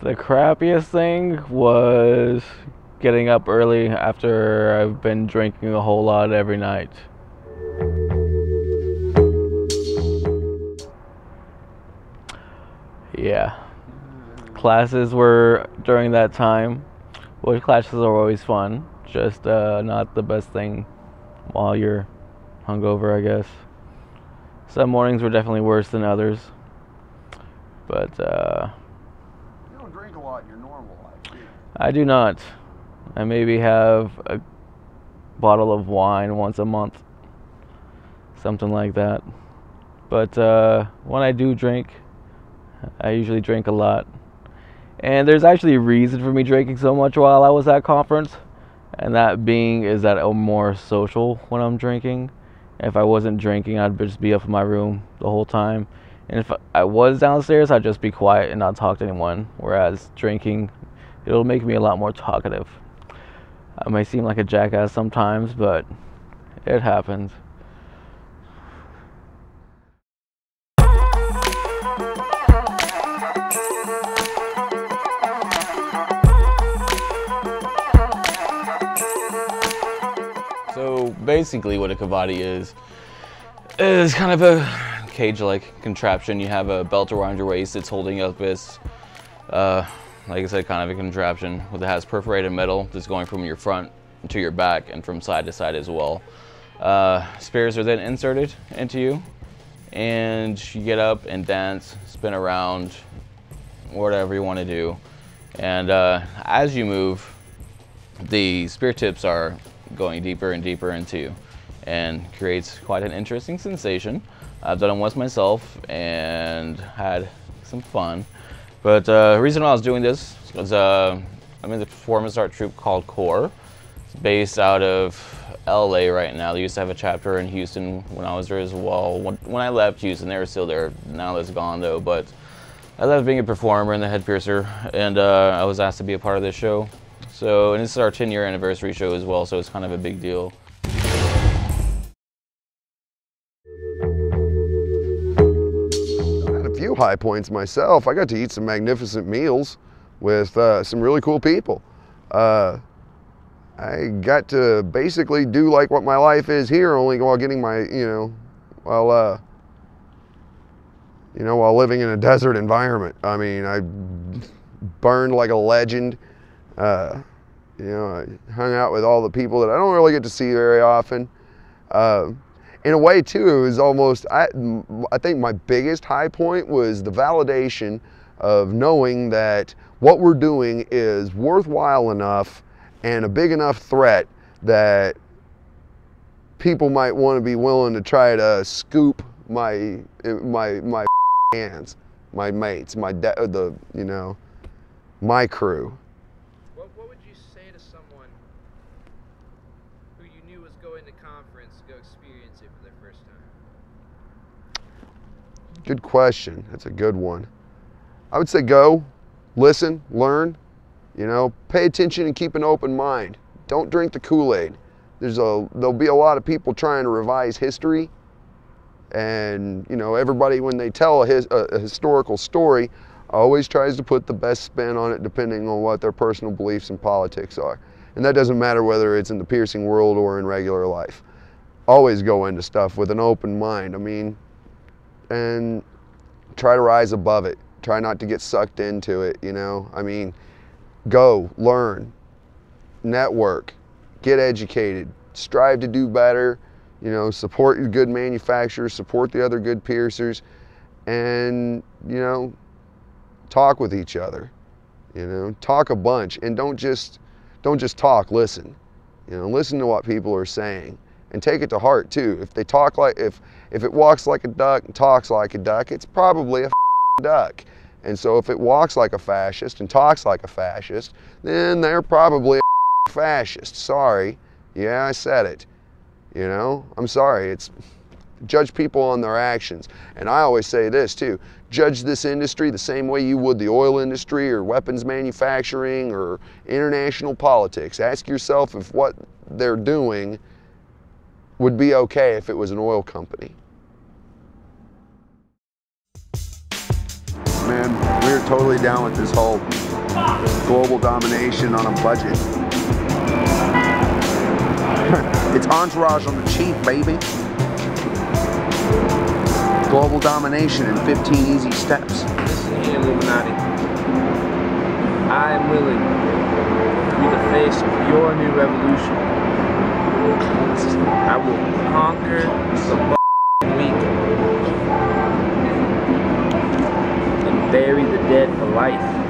The crappiest thing was getting up early after I've been drinking a whole lot every night. Yeah. Classes were during that time, which classes are always fun, just not the best thing while you're hungover, I guess. Some mornings were definitely worse than others, but you don't drink a lot in your normal life, do you? I do not. I maybe have a bottle of wine once a month, something like that. But when I do drink, I usually drink a lot. And there's actually a reason for me drinking so much while I was at conference, and that being is that I'm more social when I'm drinking. If I wasn't drinking, I'd just be up in my room the whole time. And if I was downstairs, I'd just be quiet and not talk to anyone. Whereas drinking, it'll make me a lot more talkative. I may seem like a jackass sometimes, but it happens. So basically what a Kavadi is kind of a cage-like contraption. You have a belt around your waist that's holding up this, like I said, kind of a contraption that has perforated metal that's going from your front to your back and from side to side as well. Spears are then inserted into you, and you get up and dance, spin around, whatever you want to do. And as you move, the spear tips are going deeper and deeper into you, and creates quite an interesting sensation. I've done it once myself and had some fun. But the reason why I was doing this was I'm in the performance art troupe called Core. It's based out of LA right now. They used to have a chapter in Houston when I was there as well. When I left Houston, they were still there. Now it's gone though. But I left being a performer and the head piercer, and I was asked to be a part of this show. So, and this is our 10-year anniversary show as well, so it's kind of a big deal. I had a few high points myself. I got to eat some magnificent meals with some really cool people. I got to basically do like what my life is here, only while getting my, while living in a desert environment. I mean, I burned like a legend. I hung out with all the people that I don't really get to see very often. In a way too, it was almost, I think my biggest high point was the validation of knowing that what we're doing is worthwhile enough and a big enough threat that people might want to be willing to try to scoop my hands, my mates, my crew. What would you say to someone who you knew was going to conference to go experience it for their first time? Good question. That's a good one. I would say go, listen, learn, pay attention and keep an open mind. Don't drink the Kool-Aid. There'll be a lot of people trying to revise history, And you know, everybody, when they tell a historical story, always tries to put the best spin on it depending on what their personal beliefs and politics are. And that doesn't matter whether it's in the piercing world or in regular life. Always go into stuff with an open mind. I mean, and try to rise above it. Try not to get sucked into it, you know. I mean, go, learn, network, get educated, strive to do better, you know, support your good manufacturers, support the other good piercers, and, you know, talk with each other, you know, talk a bunch, and don't just talk, listen, you know, listen to what people are saying, and take it to heart too. If they talk like, if it walks like a duck and talks like a duck, it's probably a duck. And so if it walks like a fascist and talks like a fascist, then they're probably a fascist. Sorry. Yeah, I said it. You know, I'm sorry. It's judge people on their actions. And I always say this too, judge this industry the same way you would the oil industry or weapons manufacturing or international politics. Ask yourself if what they're doing would be okay if it was an oil company. Man, we're totally down with this whole global domination on a budget. It's entourage on the cheap, baby. Global domination in 15 easy steps. Listen here, Illuminati. I am willing to be the face of your new revolution. I will conquer the weak and bury the dead for life.